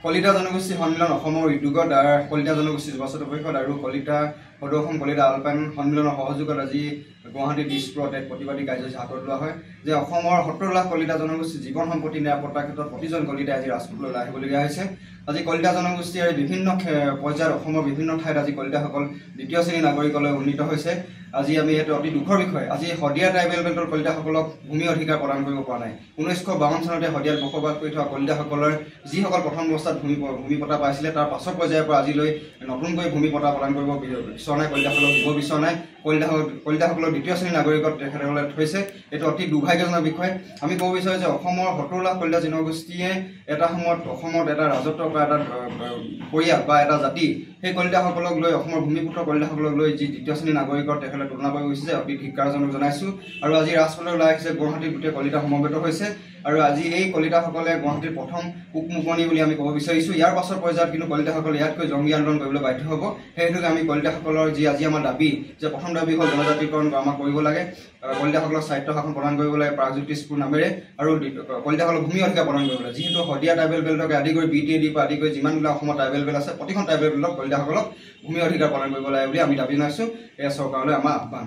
কলিতা জনগোষ্ঠী সন্মিলন অসমৰ উদ্যোগত কলিতা জনগোষ্ঠী যুৱস্বাস্থ্য পৰিষদ আৰু কলিতা সদৌ অসম কলিতা আলপান সন্মিলনৰ সহযোগত আজি গুৱাহাটী দিছপুৰত এক প্ৰতিবাদী কাৰ্যসূচী হাতত লোৱা হয় যে অসমৰ ৭০ লাখ কলিতা জনগোষ্ঠীৰ জীৱন সম্পত্তি নিৰাপত্তাৰ ক্ষেত্ৰত প্ৰতিজন কলিতাই আজি ৰাজপথলৈ ওলাই আহিবলগীয়া হৈছে। আজি কলিতা জনগোষ্ঠীৰ বিভিন্ন পৰ্যায়ত অসমৰ বিভিন্ন ঠাইত আজি কলিতাসকল দ্বিতীয় শ্ৰেণীৰ নাগৰিকলৈ উন্নীত হৈছে। আজি আমি এইটো অতি দুখৰ বিষয়। আজি শদিয়া ট্ৰাইবেল বেল্টৰ কলিতাসকলক ভূমি অধিকাৰ প্ৰদান কৰিব পৰা নাই। ১৯৫২ চনতে শদিয়াত বসবাস কৰি থকা কলিতাসকলৰ যিসকল প্ৰথম অৱস্থাত ভূমি পট্টা পাইছিলে তাৰ পাছৰ পৰ্যায়ৰ পৰা আজিলৈ নতুনকৈ ভূমি পট্টা প্ৰদান কৰিব বিচৰা নাই, কলিতাসকলক দিব বিচৰা নাই। কলিতাসকলক দ্বিতীয় শ্ৰেণীৰ নাগৰিকত তেখেতসকলে থৈছে। এইটো অতি দুৰ্ভাগ্যজনক বিষয়। আমি ক'ব বিচাৰোঁ যে অসমৰ ৭০ লাখ কলিতা জনগোষ্ঠীয়ে এটা সময়ত অসমত এটা ৰাজত্ব বা এটা পৰিয়াল বা এটা জাতি, সেই কলিতাসকলক লৈ অসমৰ ভূমিপুত্ৰ কলিতাসকলক লৈ যি দ্বিতীয় শ্ৰেণীৰ নাগৰিকত তেখেতে তুলনা কৰি গৈছে, অতি ধিক্কাৰজনক জনাইছোঁ। আৰু আজি ৰাজপথলৈ ওলাই আহিছে, গুৱাহাটীত গোটেই কলিতা সমবেত হৈছে। আৰু আজি এই কলিতাসকলে গুৱাহাটীৰ প্ৰথম উকমুকনি বুলি আমি ক'ব বিচাৰিছোঁ। ইয়াৰ পাছৰ পৰ্যায়ত কিন্তু কলিতাসকলে ইয়াতকৈ জংগী আন্দোলন কৰিবলৈ বাধ্য হ'ব। সেই হেতুকে আমি কলিতাসকলৰ যি আজি আমাৰ দাবী, যে প্ৰথম দাবী হ'ল জনজাতিকৰণ আমাক কৰিব লাগে, কলিতাসকলক স্বায়ত্ব শাসন প্ৰদান কৰিব লাগে প্ৰাগজ্যোতিষপুৰ নামেৰে, আৰু কলিতাসকলক ভূমি অধিকাৰ প্ৰদান কৰিব লাগে। যিহেতু শদিয়া ট্ৰাইবেল বেল্টকে আদি কৰি BTAD পৰা আদি কৰি যিমানবিলাক অসমত ট্ৰাইবেল বেল্ট আছে, প্ৰতিখন ট্ৰাইবেল বেল্টক কলিতাসকলক ভূমি অধিকাৰ প্ৰদান কৰিব লাগে বুলি আমি দাবী জনাইছোঁ। এয়া চৰকাৰলৈ আমাৰ আহ্বান।